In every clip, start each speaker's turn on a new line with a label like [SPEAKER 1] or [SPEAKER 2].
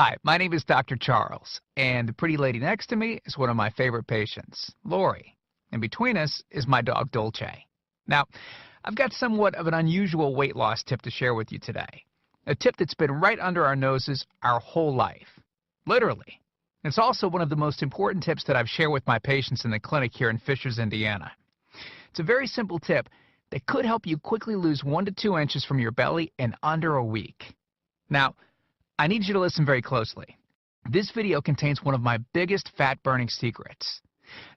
[SPEAKER 1] Hi, my name is Dr. Charles, and the pretty lady next to me is one of my favorite patients, Lori. And between us is my dog, Dolce. Now, I've got somewhat of an unusual weight loss tip to share with you today. A tip that's been right under our noses our whole life. Literally. It's also one of the most important tips that I've shared with my patients in the clinic here in Fishers, Indiana. It's a very simple tip that could help you quickly lose 1 to 2 inches from your belly in under a week. Now, I need you to listen very closely. This video contains one of my biggest fat-burning secrets.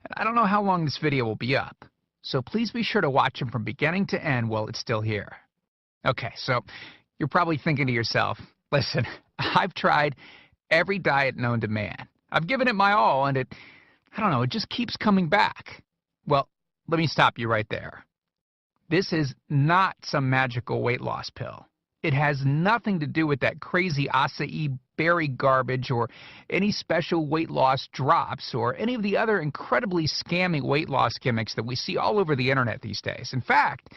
[SPEAKER 1] And I don't know how long this video will be up, so please be sure to watch it from beginning to end while it's still here. Okay, so you're probably thinking to yourself, listen, I've tried every diet known to man. I've given it my all, and it just keeps coming back. Well, let me stop you right there. This is not some magical weight loss pill. It has nothing to do with that crazy acai berry garbage or any special weight loss drops or any of the other incredibly scammy weight loss gimmicks that we see all over the internet these days. In fact,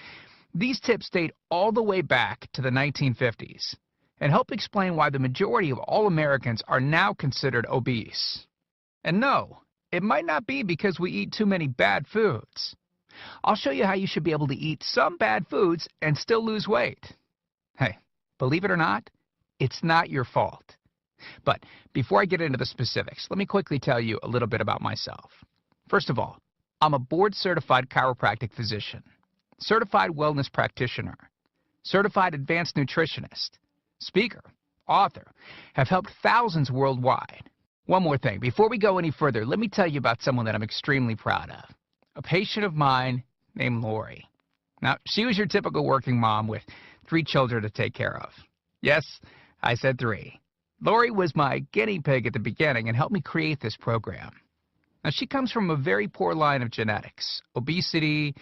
[SPEAKER 1] these tips date all the way back to the 1950s and help explain why the majority of all Americans are now considered obese. And no, it might not be because we eat too many bad foods. I'll show you how you should be able to eat some bad foods and still lose weight. Hey, believe it or not, it's not your fault. But before I get into the specifics, let me quickly tell you a little bit about myself. First of all, I'm a board-certified chiropractic physician, certified wellness practitioner, certified advanced nutritionist, speaker, author, have helped thousands worldwide. One more thing, before we go any further, let me tell you about someone that I'm extremely proud of, a patient of mine named Lori. Now, she was your typical working mom with 3 children to take care of. Yes, I said 3. Lori was my guinea pig at the beginning and helped me create this program. Now, she comes from a very poor line of genetics, obesity,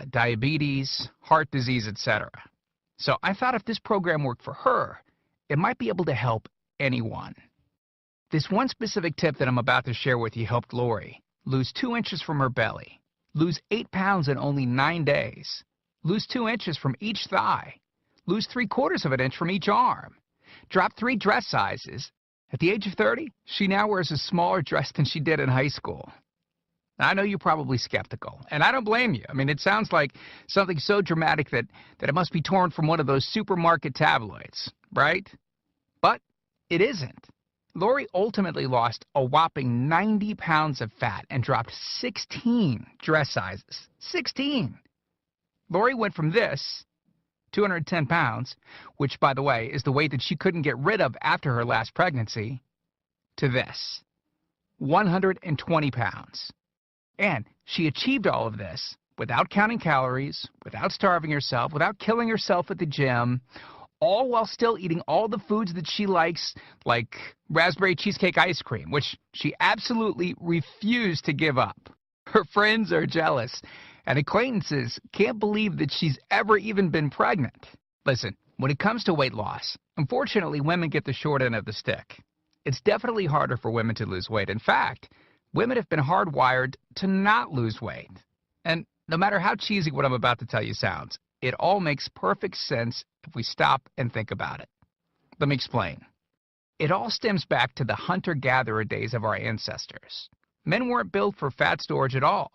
[SPEAKER 1] diabetes, heart disease, etc. So I thought if this program worked for her, it might be able to help anyone. This one specific tip that I'm about to share with you helped Lori lose 2 inches from her belly, lose 8 pounds in only 9 days, lose 2 inches from each thigh, lose 3/4 of an inch from each arm, drop 3 dress sizes. At the age of 30, she now wears a smaller dress than she did in high school. I know you're probably skeptical, and I don't blame you. I mean, it sounds like something so dramatic that it must be torn from one of those supermarket tabloids, right? But it isn't. Lori ultimately lost a whopping 90 pounds of fat and dropped 16 dress sizes. 16! Lori went from this, 210 pounds, which, by the way, is the weight that she couldn't get rid of after her last pregnancy, to this, 120 pounds. And she achieved all of this without counting calories, without starving herself, without killing herself at the gym, all while still eating all the foods that she likes, like raspberry cheesecake ice cream, which she absolutely refused to give up. Her friends are jealous, and acquaintances can't believe that she's ever even been pregnant. Listen, when it comes to weight loss, unfortunately, women get the short end of the stick. It's definitely harder for women to lose weight. In fact, women have been hardwired to not lose weight. And no matter how cheesy what I'm about to tell you sounds, it all makes perfect sense if we stop and think about it. Let me explain. It all stems back to the hunter-gatherer days of our ancestors. Men weren't built for fat storage at all.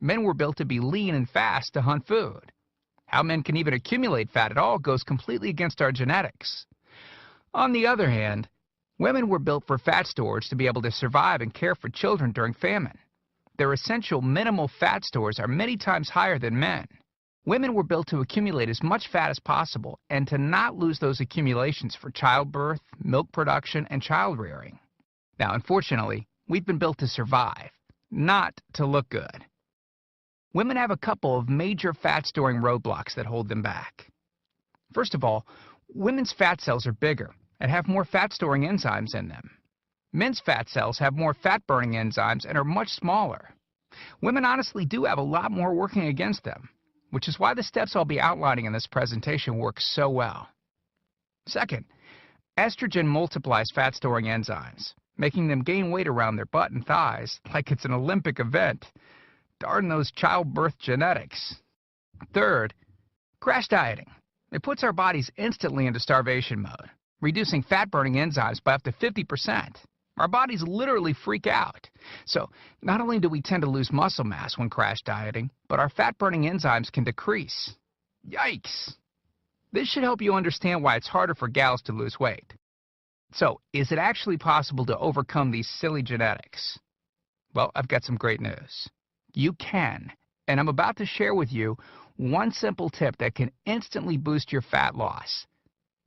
[SPEAKER 1] Men were built to be lean and fast to hunt food. How men can even accumulate fat at all goes completely against our genetics. On the other hand, women were built for fat storage to be able to survive and care for children during famine. Their essential minimal fat stores are many times higher than men. Women were built to accumulate as much fat as possible and to not lose those accumulations for childbirth, milk production, and child rearing. Now, unfortunately, we've been built to survive, not to look good. Women have a couple of major fat-storing roadblocks that hold them back. First of all, women's fat cells are bigger and have more fat-storing enzymes in them. Men's fat cells have more fat-burning enzymes and are much smaller. Women honestly do have a lot more working against them, which is why the steps I'll be outlining in this presentation work so well. Second, estrogen multiplies fat-storing enzymes, making them gain weight around their butt and thighs like it's an Olympic event. Darn those childbirth genetics. Third, crash dieting. It puts our bodies instantly into starvation mode. reducing fat-burning enzymes by up to 50%. Our bodies literally freak out. So not only do we tend to lose muscle mass when crash dieting, but our fat-burning enzymes can decrease. Yikes! This should help you understand why it's harder for gals to lose weight. So, is it actually possible to overcome these silly genetics? Well, I've got some great news. You can, and I'm about to share with you one simple tip that can instantly boost your fat loss.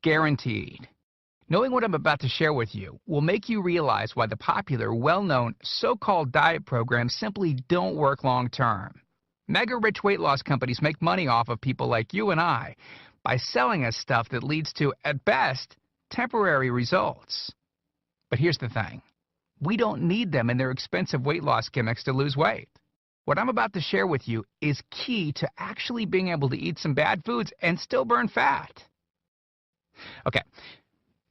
[SPEAKER 1] Guaranteed. Knowing what I'm about to share with you will make you realize why the popular, well-known, so-called diet programs simply don't work long-term. Mega-rich weight loss companies make money off of people like you and I by selling us stuff that leads to, at best, temporary results. But here's the thing. We don't need them in their expensive weight loss gimmicks to lose weight. What I'm about to share with you is key to actually being able to eat some bad foods and still burn fat. Okay,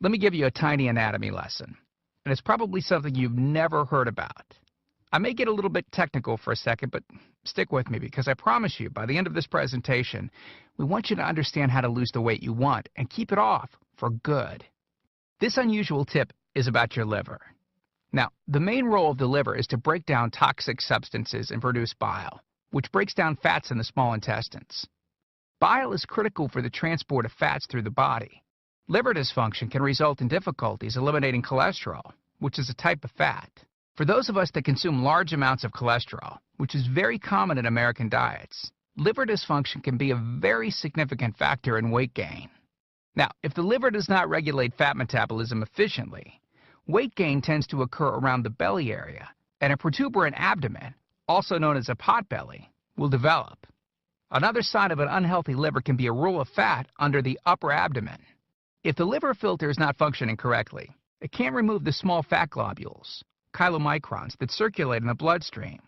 [SPEAKER 1] let me give you a tiny anatomy lesson. And it's probably something you've never heard about. I may get a little bit technical for a second, but stick with me because I promise you, by the end of this presentation, we want you to understand how to lose the weight you want and keep it off for good. This unusual tip is about your liver. Now, the main role of the liver is to break down toxic substances and produce bile, which breaks down fats in the small intestines. Bile is critical for the transport of fats through the body. Liver dysfunction can result in difficulties eliminating cholesterol, which is a type of fat. For those of us that consume large amounts of cholesterol, which is very common in American diets, liver dysfunction can be a very significant factor in weight gain. Now, if the liver does not regulate fat metabolism efficiently, weight gain tends to occur around the belly area, and a protuberant abdomen, also known as a potbelly, will develop. Another sign of an unhealthy liver can be a roll of fat under the upper abdomen. If the liver filter is not functioning correctly, it can't remove the small fat globules, chylomicrons, that circulate in the bloodstream.